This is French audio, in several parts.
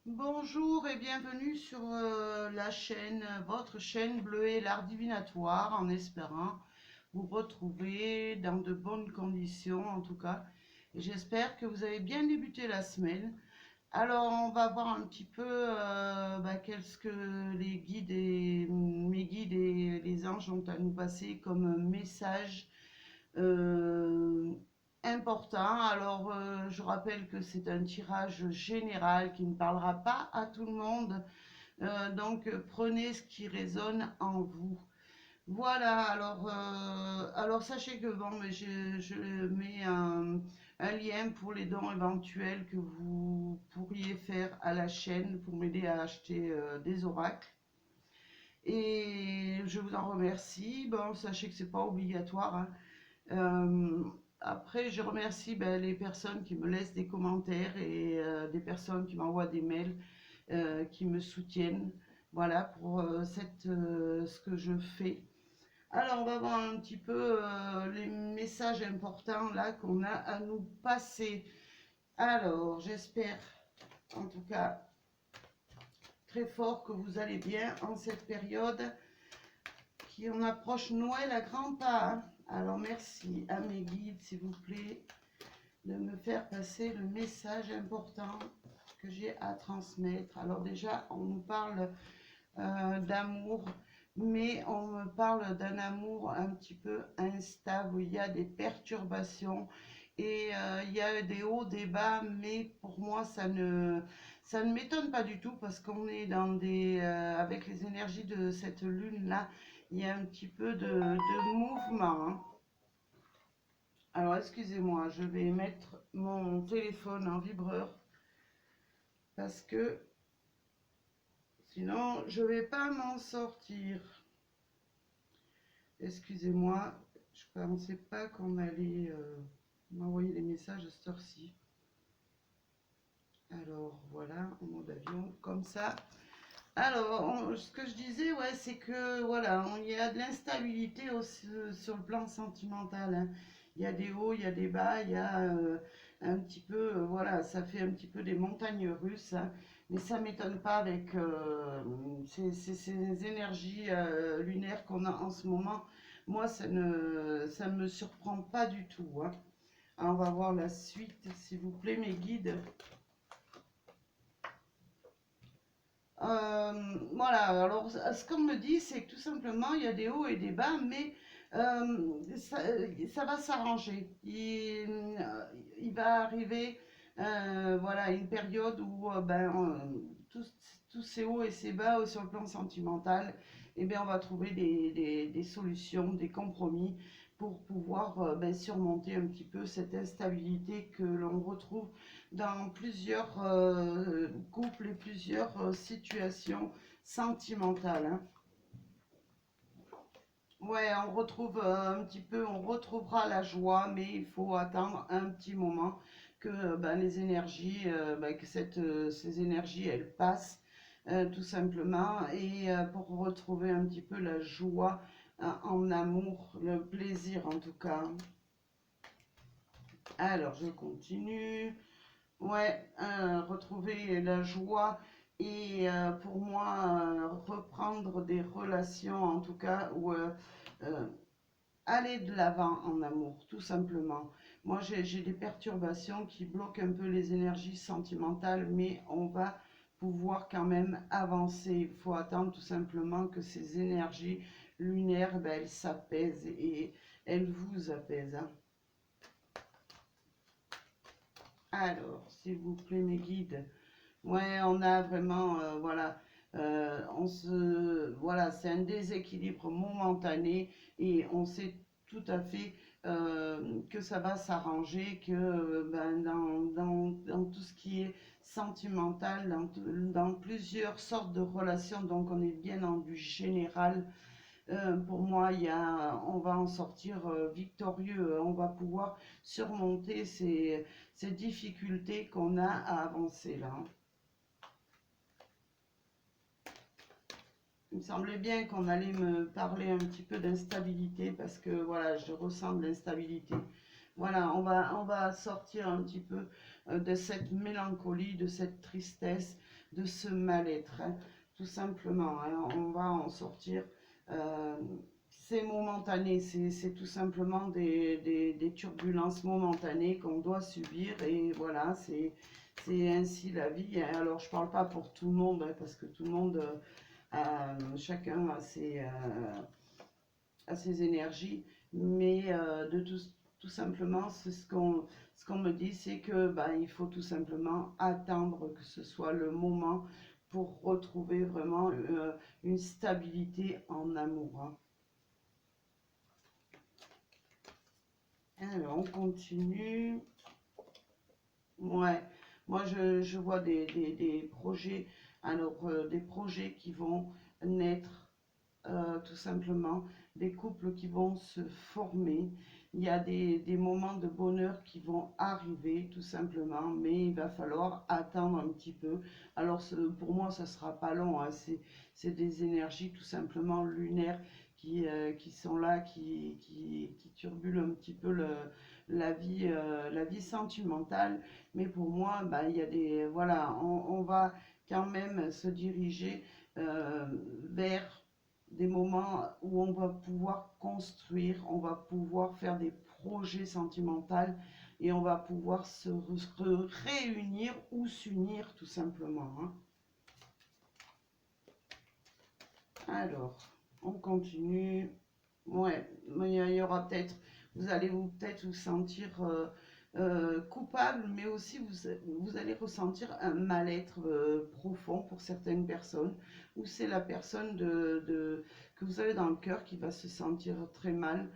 Bonjour et bienvenue sur la chaîne, votre chaîne Bleu et l'art divinatoire, en espérant vous retrouver dans de bonnes conditions en tout cas. Et j'espère que vous avez bien débuté la semaine. Alors on va voir un petit peu qu'est-ce que les guides et mes guides et les anges ont à nous passer comme message euh, important. Alors, je rappelle que c'est un tirage général qui ne parlera pas à tout le monde. Donc, prenez ce qui résonne en vous. Voilà, alors sachez que bon, mais je mets un lien pour les dons éventuels que vous pourriez faire à la chaîne pour m'aider à acheter des oracles. Et je vous en remercie. Bon, sachez que c'est pas obligatoire, hein. Euh, Après, je remercie les personnes qui me laissent des commentaires et des personnes qui m'envoient des mails, qui me soutiennent. Voilà pour ce que je fais. Alors, on va voir un petit peu les messages importants là qu'on a à nous passer. Alors, j'espère en tout cas très fort que vous allez bien en cette période qui on approche Noël à grands pas, hein. Alors merci à mes guides, s'il vous plaît, de me faire passer le message important que j'ai à transmettre. Alors déjà, on nous parle d'amour, mais on me parle d'un amour un petit peu instable, où il y a des perturbations et il y a des hauts, des bas, mais pour moi, ça ne m'étonne pas du tout parce qu'on est dans avec les énergies de cette lune-là, il y a un petit peu de mouvement, hein. Alors, excusez-moi, je vais mettre mon téléphone en vibreur parce que sinon, je vais pas m'en sortir. Excusez-moi, je ne pensais pas qu'on allait m'envoyer des messages à cette heure-ci. Alors, voilà, en mode avion, comme ça. Alors, ce que je disais, ouais, c'est que, voilà, il y a de l'instabilité aussi sur le plan sentimental, hein. Il y a des hauts, il y a des bas, il y a un petit peu, voilà, ça fait un petit peu des montagnes russes, hein. Mais ça m'étonne pas avec ces énergies lunaires qu'on a en ce moment. Moi, ça ne me surprend pas du tout, hein. Alors, on va voir la suite, s'il vous plaît, mes guides. Voilà, alors ce qu'on me dit, c'est que tout simplement, il y a des hauts et des bas, mais ça va s'arranger. Il va arriver voilà, une période où tous ces hauts et ces bas sur le plan sentimental, eh bien, on va trouver des solutions, des compromis pour pouvoir surmonter un petit peu cette instabilité que l'on retrouve dans plusieurs couples et plusieurs situations sentimentales, hein. Ouais, on retrouve un petit peu, on retrouvera la joie, mais il faut attendre un petit moment que les énergies, ces énergies, elles passent tout simplement, et pour retrouver un petit peu la joie en amour, le plaisir en tout cas. Alors, je continue. Ouais, retrouver la joie et pour moi, reprendre des relations, en tout cas, ou euh, aller de l'avant en amour, tout simplement. Moi, j'ai des perturbations qui bloquent un peu les énergies sentimentales, mais on va pouvoir quand même avancer. Il faut attendre tout simplement que ces énergies lunaires, elles s'apaisent et elles vous apaisent, hein. Alors, s'il vous plaît, mes guides. Ouais, on a vraiment, voilà, voilà, c'est un déséquilibre momentané et on sait tout à fait que ça va s'arranger, que dans tout ce qui est sentimental, dans plusieurs sortes de relations, donc on est bien dans du général. Pour moi, on va en sortir victorieux, on va pouvoir surmonter ces difficultés qu'on a à avancer là, hein. Il me semblait bien qu'on allait me parler un petit peu d'instabilité parce que voilà, je ressens de l'instabilité. Voilà, on va sortir un petit peu de cette mélancolie, de cette tristesse, de ce mal-être, hein, tout simplement, hein. On va en sortir. euh, c'est momentané, c'est tout simplement des turbulences momentanées qu'on doit subir et voilà, c'est ainsi la vie, hein. Alors je parle pas pour tout le monde, hein, parce que tout le monde, chacun a ses énergies, mais tout simplement, c'est ce qu'on me dit, c'est que ben, il faut tout simplement attendre que ce soit le moment pour retrouver vraiment une stabilité en amour, hein. Alors, on continue. Ouais, moi je vois des projets, alors des projets qui vont naître, tout simplement, des couples qui vont se former. Il y a des moments de bonheur qui vont arriver, tout simplement, mais il va falloir attendre un petit peu. Alors, pour moi, ça sera pas long, hein. C'est des énergies tout simplement lunaires qui sont là, qui turbulent un petit peu la vie sentimentale. Mais pour moi, bah, il y a des, voilà, on va quand même se diriger euh, vers des moments où on va pouvoir construire, on va pouvoir faire des projets sentimentaux et on va pouvoir réunir ou s'unir tout simplement, hein. Alors, on continue. Ouais, mais il y aura peut-être, vous allez peut-être vous sentir coupable, mais aussi vous allez ressentir un mal-être profond pour certaines personnes, où c'est la personne que vous avez dans le cœur qui va se sentir très mal,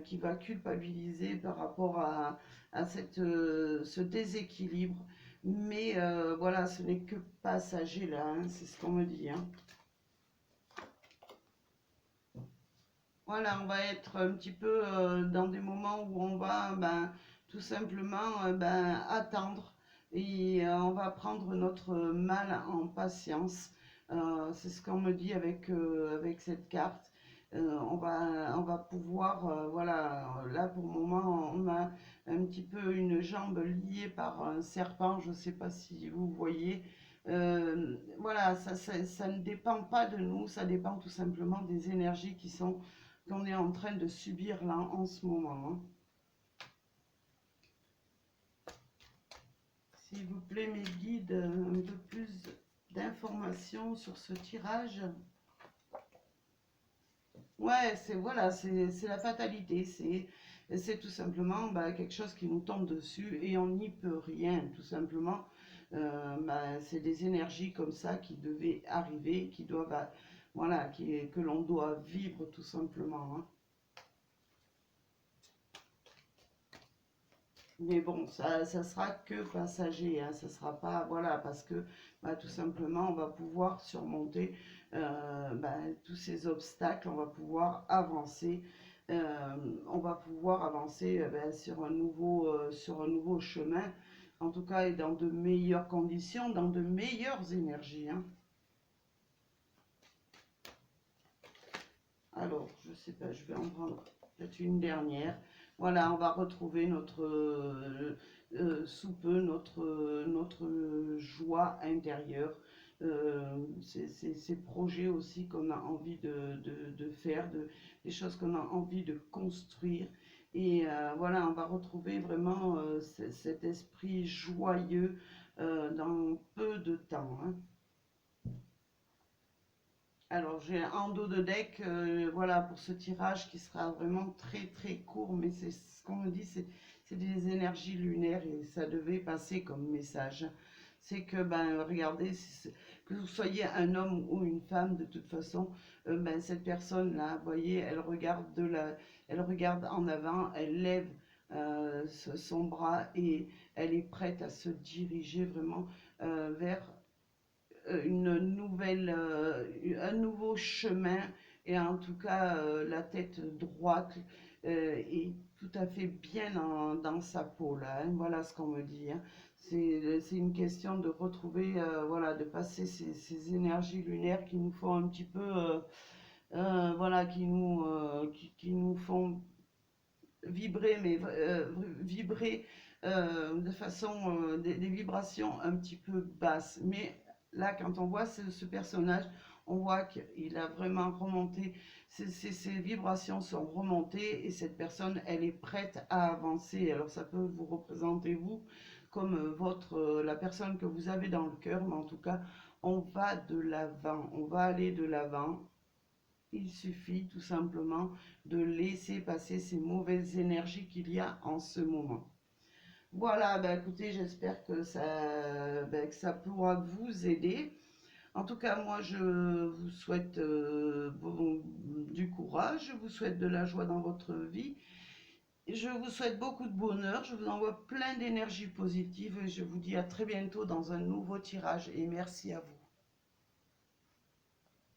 qui va culpabiliser par rapport à ce déséquilibre. Mais voilà, ce n'est que passager là, hein, c'est ce qu'on me dit, hein. Voilà, on va être un petit peu dans des moments où on va ben, tout simplement ben, attendre et on va prendre notre mal en patience. C'est ce qu'on me dit avec cette carte. On va pouvoir, voilà, là pour le moment, on a un petit peu une jambe liée par un serpent, je ne sais pas si vous voyez. Voilà, ça ne dépend pas de nous, ça dépend tout simplement des énergies qu'on est en train de subir là en ce moment, hein. S'il vous plaît, mes guides, un peu plus d'informations sur ce tirage. Ouais, c'est voilà, c'est la fatalité, c'est tout simplement bah, quelque chose qui nous tombe dessus et on n'y peut rien, tout simplement. Bah, c'est des énergies comme ça qui devaient arriver, qui doivent, voilà, que l'on doit vivre tout simplement, hein. Mais bon, ça sera que passager, hein, ça sera pas, voilà, parce que bah, tout simplement, on va pouvoir surmonter bah, tous ces obstacles, on va pouvoir avancer bah, sur un nouveau chemin, en tout cas, et dans de meilleures conditions, dans de meilleures énergies, hein. Alors, je sais pas, je vais en prendre peut-être une dernière. Voilà, on va retrouver notre sous peu notre joie intérieure. Ces projets aussi qu'on a envie de faire, des choses qu'on a envie de construire. Et voilà, on va retrouver vraiment cet esprit joyeux dans peu de temps, hein. Alors j'ai un dos de deck, voilà, pour ce tirage qui sera vraiment très très court, mais c'est ce qu'on me dit, c'est des énergies lunaires et ça devait passer comme message. C'est que, ben, regardez, que vous soyez un homme ou une femme, de toute façon, ben, cette personne-là, vous voyez, elle regarde en avant, elle lève son bras et elle est prête à se diriger vraiment vers une un nouveau chemin et en tout cas la tête droite est tout à fait bien dans sa peau là, hein. Voilà ce qu'on me dit, hein. C'est une question de retrouver, voilà, de passer ces énergies lunaires qui nous font un petit peu, voilà, qui nous font vibrer, mais vibrer de façon, des vibrations un petit peu basses. Mais là, quand on voit ce personnage, on voit qu'il a vraiment remonté, ses vibrations sont remontées et cette personne, elle est prête à avancer. Alors ça peut vous représenter vous comme la personne que vous avez dans le cœur, mais en tout cas, on va de l'avant, on va aller de l'avant. Il suffit tout simplement de laisser passer ces mauvaises énergies qu'il y a en ce moment. Voilà, bah écoutez, j'espère que ça pourra vous aider. En tout cas, moi, je vous souhaite du courage, je vous souhaite de la joie dans votre vie. Je vous souhaite beaucoup de bonheur, je vous envoie plein d'énergie positive et je vous dis à très bientôt dans un nouveau tirage et merci à vous.